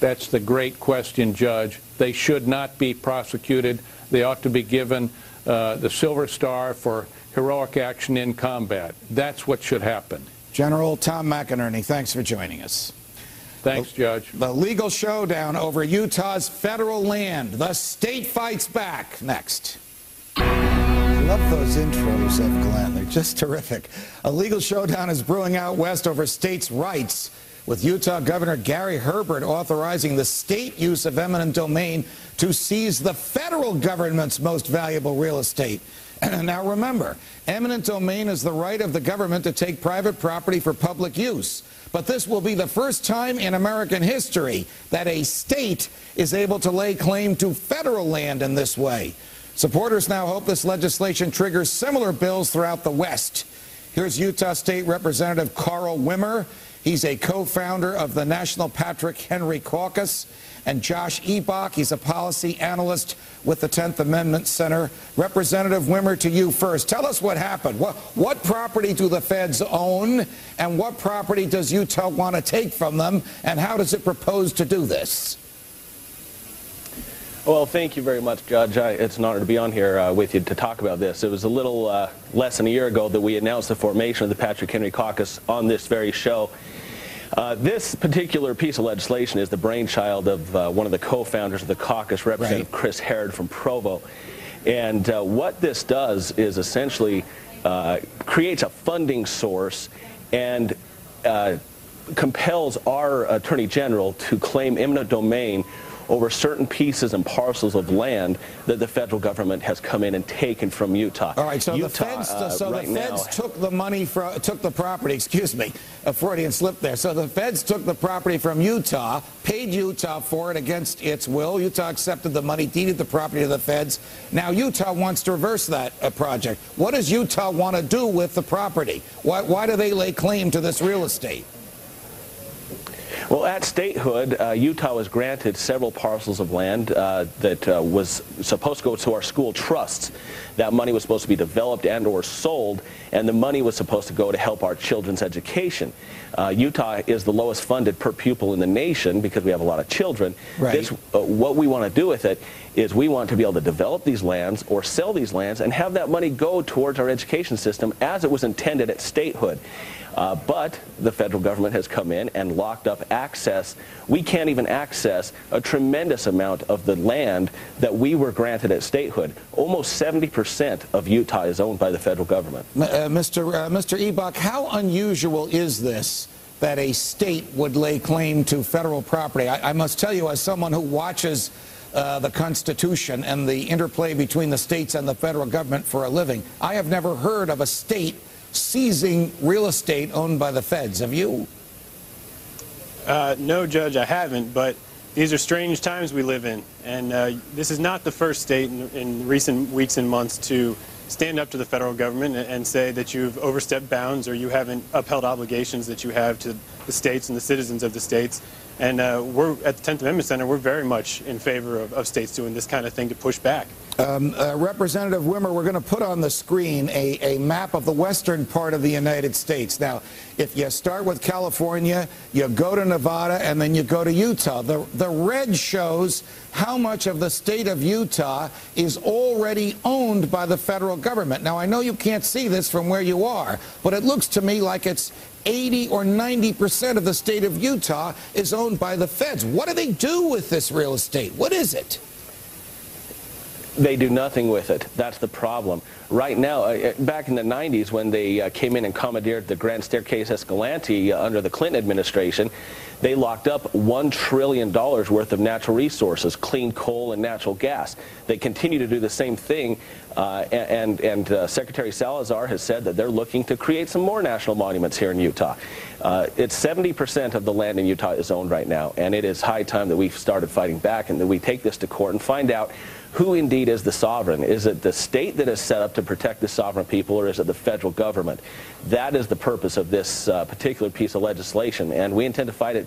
That's the great question, Judge. They should not be prosecuted. They ought to be given the Silver Star for heroic action in combat. That's what should happen. General Tom McInerney, thanks for joining us. Thanks, Judge. The legal showdown over Utah's federal land. The state fights back. Next. I love those intros of Glenn. They're just terrific. A legal showdown is brewing out west over states' rights, with Utah Governor Gary Herbert authorizing the state use of eminent domain to seize the federal government's most valuable real estate. Now remember, eminent domain is the right of the government to take private property for public use. But this will be the first time in American history that a state is able to lay claim to federal land in this way. Supporters now hope this legislation triggers similar bills throughout the West. Here's Utah State Representative Carl Wimmer. He's a co-founder of the National Patrick Henry Caucus. And Josh Ebach, he's a policy analyst with the 10th Amendment Center. Representative Wimmer, to you first. Tell us what happened. What property do the feds own, and what property does Utah want to take from them, and how does it propose to do this? Well, thank you very much, Judge. It's an honor to be on here with you to talk about this. It was a little less than a year ago that we announced the formation of the Patrick Henry Caucus on this very show. This particular piece of legislation is the brainchild of one of the co-founders of the caucus, Representative Chris Herod from Provo. And what this does is essentially creates a funding source and compels our Attorney General to claim eminent domain over certain pieces and parcels of land that the federal government has come in and taken from Utah. All right, so the feds took the money took the property, excuse me, a Freudian slip there. So the feds took the property from Utah, paid Utah for it against its will. Utah accepted the money, deeded the property to the feds. Now Utah wants to reverse that project. What does Utah want to do with the property? Why do they lay claim to this real estate? Well, at statehood, Utah was granted several parcels of land that was supposed to go to our school trusts. That money was supposed to be developed and or sold, and the money was supposed to go to help our children's education. Utah is the lowest funded per pupil in the nation because we have a lot of children. Right. What we want to do with it is we want to be able to develop these lands or sell these lands and have that money go towards our education system as it was intended at statehood. But the federal government has come in and locked up access. We can't even access a tremendous amount of the land that we were granted at statehood. Almost 70% of Utah is owned by the federal government. Mr. Ebach, how unusual is this that a state would lay claim to federal property? I must tell you, as someone who watches the Constitution and the interplay between the states and the federal government for a living, I have never heard of a state seizing real estate owned by the feds. Have you? No, Judge, I haven't, but these are strange times we live in, and this is not the first state in recent weeks and months to stand up to the federal government and say that you've overstepped bounds or you haven't upheld obligations that you have to the states and the citizens of the states. And we're at the 10th Amendment Center, we're very much in favor of states doing this kind of thing to push back. Representative Wimmer, we're going to put on the screen a map of the western part of the United States. Now, if you start with California, you go to Nevada, and then you go to Utah. The red shows how much of the state of Utah is already owned by the federal government. Now, I know you can't see this from where you are, but it looks to me like it's 80 or 90% of the state of Utah is owned by the feds. What do they do with this real estate? What is it? They do nothing with it. That's the problem. Right now, back in the 90s when they came in and commandeered the Grand Staircase Escalante under the Clinton administration, they locked up $1 trillion worth of natural resources, clean coal and natural gas. They continue to do the same thing, and Secretary Salazar has said that they're looking to create some more national monuments here in Utah. It's 70% of the land in Utah is owned right now, and it is high time that we've started fighting back and that we take this to court and find out who indeed is the sovereign. Is it the state that is set up to protect the sovereign people, or is it the federal government? That is the purpose of this particular piece of legislation, and we intend to fight it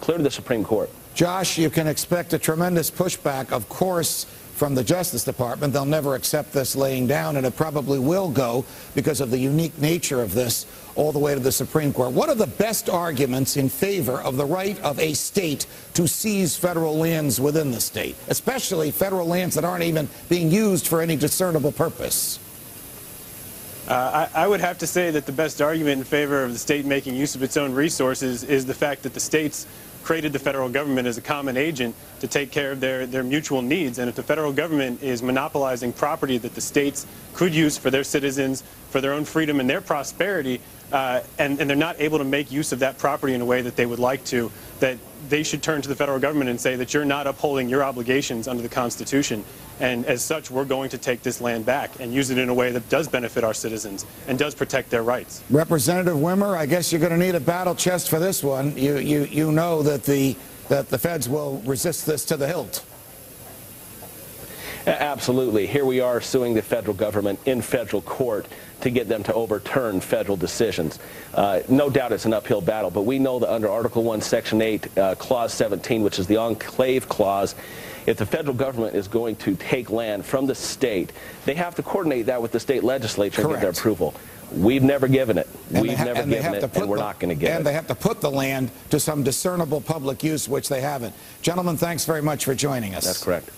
clear to the Supreme Court. Josh, you can expect a tremendous pushback, of course, from the Justice Department. They'll never accept this laying down, and it probably will go, because of the unique nature of this, all the way to the Supreme Court. What are the best arguments in favor of the right of a state to seize federal lands within the state, especially federal lands that aren't even being used for any discernible purpose? I would have to say that the best argument in favor of the state making use of its own resources is the fact that the states created the federal government as a common agent to take care of their mutual needs. And if the federal government is monopolizing property that the states could use for their citizens, for their own freedom and their prosperity, and they're not able to make use of that property in a way that they would like to, that they should turn to the federal government and say that you're not upholding your obligations under the Constitution. And as such, we're going to take this land back and use it in a way that does benefit our citizens and does protect their rights. Representative Wimmer, I guess you're going to need a battle chest for this one. You know that the feds will resist this to the hilt. Absolutely. Here we are suing the federal government in federal court to get them to overturn federal decisions. No doubt it's an uphill battle, but we know that under Article 1, Section 8, Clause 17, which is the enclave clause, if the federal government is going to take land from the state, they have to coordinate that with the state legislature and get their approval. We've never given it. We've never given it, and we're not going to give it. And they have to put the land to some discernible public use, which they haven't. Gentlemen, thanks very much for joining us. That's correct.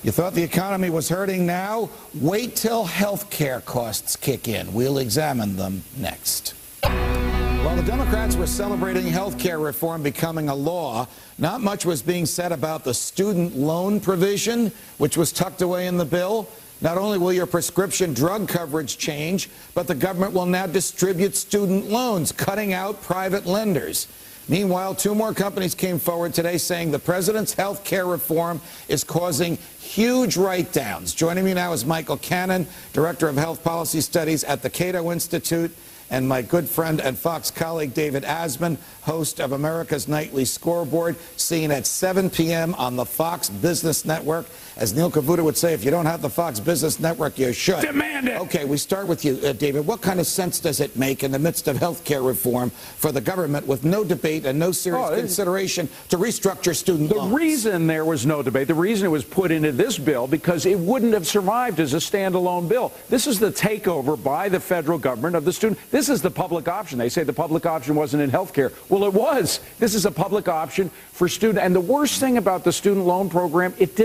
You thought the economy was hurting now? Wait till health care costs kick in. We'll examine them next. While the Democrats were celebrating health care reform becoming a law, not much was being said about the student loan provision, which was tucked away in the bill. Not only will your prescription drug coverage change, but the government will now distribute student loans, cutting out private lenders. Meanwhile, two more companies came forward today saying the president's health care reform is causing huge write-downs. Joining me now is Michael Cannon, Director of Health Policy Studies at the Cato Institute, and my good friend and Fox colleague David Asman, host of America's Nightly Scoreboard, seen at 7 p.m. on the Fox Business Network. As Neil Cavuto would say, if you don't have the Fox Business Network, you should. Demand it! Okay, we start with you, David. What kind of sense does it make in the midst of health care reform for the government with no debate and no serious consideration to restructure student loans? The reason there was no debate, the reason it was put into this bill, because it wouldn't have survived as a standalone bill. This is the takeover by the federal government of the student. This is the public option. They say the public option wasn't in health care. Well, it was. This is a public option for student. And the worst thing about the student loan program, it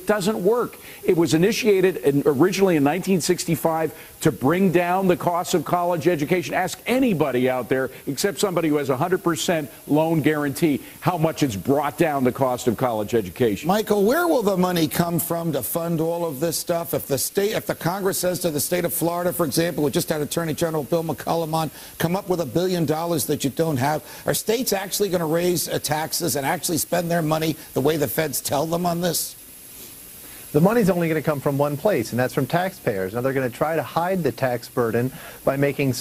doesn't work. It was initiated originally in 1965 to bring down the cost of college education. Ask anybody out there, except somebody who has 100% loan guarantee, how much it's brought down the cost of college education. Michael, where will the money come from to fund all of this stuff? If the Congress says to the state of Florida, for example, we just had Attorney General Bill McCollum on, come up with $1 billion that you don't have, are states actually going to raise taxes and actually spend their money the way the feds tell them on this? The money's only going to come from one place, and that's from taxpayers. Now, they're going to try to hide the tax burden by making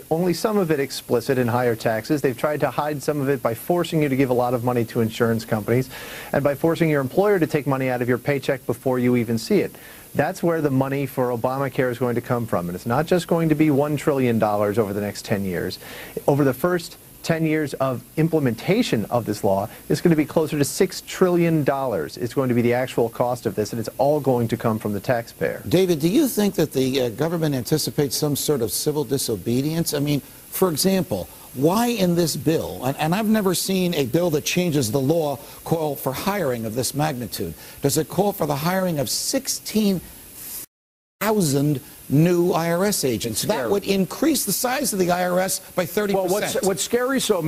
only some of it explicit in higher taxes. They've tried to hide some of it by forcing you to give a lot of money to insurance companies and by forcing your employer to take money out of your paycheck before you even see it. That's where the money for Obamacare is going to come from. And it's not just going to be $1 trillion over the next 10 years. Over the first 10 years of implementation of this law, it's going to be closer to $6 trillion. It's going to be the actual cost of this, and it's all going to come from the taxpayer. David, do you think that the government anticipates some sort of civil disobedience? I mean, for example, why in this bill, and I've never seen a bill that changes the law call for hiring of this magnitude, does it call for the hiring of 16,000 new IRS agents? That would increase the size of the IRS by 30%. Well, what's scary for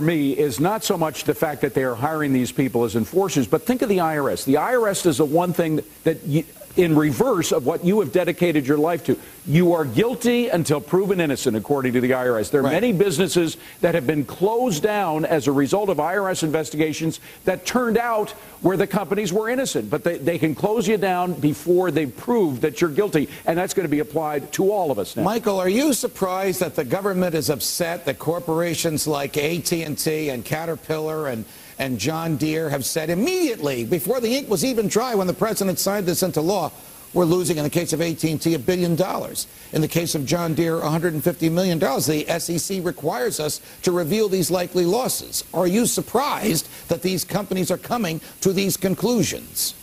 me is not so much the fact that they are hiring these people as enforcers, but think of the IRS. The IRS is the one thing that in reverse of what you have dedicated your life to. You are guilty until proven innocent, according to the IRS. There are many businesses that have been closed down as a result of IRS investigations that turned out where the companies were innocent. But they can close you down before they prove that you're guilty, and that's going to be applied to all of us now. Michael, are you surprised that the government is upset that corporations like AT&T and Caterpillar and John Deere have said immediately, before the ink was even dry when the president signed this into law, we're losing, in the case of AT&T, $1 billion. In the case of John Deere, $150 million. The SEC requires us to reveal these likely losses. Are you surprised that these companies are coming to these conclusions?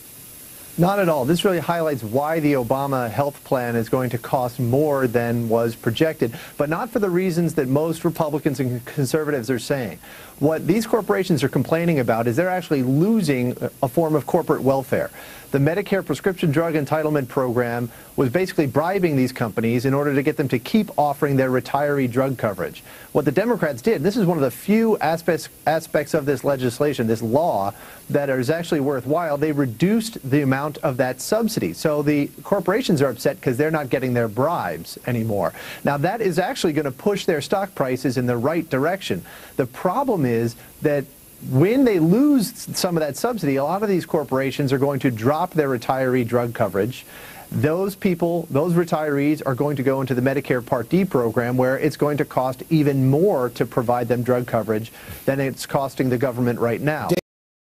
Not at all. This really highlights why the Obama health plan is going to cost more than was projected, but not for the reasons that most Republicans and conservatives are saying. What these corporations are complaining about is they're actually losing a form of corporate welfare. The Medicare prescription drug entitlement program was basically bribing these companies in order to get them to keep offering their retiree drug coverage. What the Democrats did, this is one of the few aspects of this legislation, this law, that is actually worthwhile. They reduced the amount of that subsidy. So the corporations are upset because they're not getting their bribes anymore. Now that is actually going to push their stock prices in the right direction. The problem is that when they lose some of that subsidy, a lot of these corporations are going to drop their retiree drug coverage. Those people, those retirees, are going to go into the Medicare Part D program, where it's going to cost even more to provide them drug coverage than it's costing the government right now.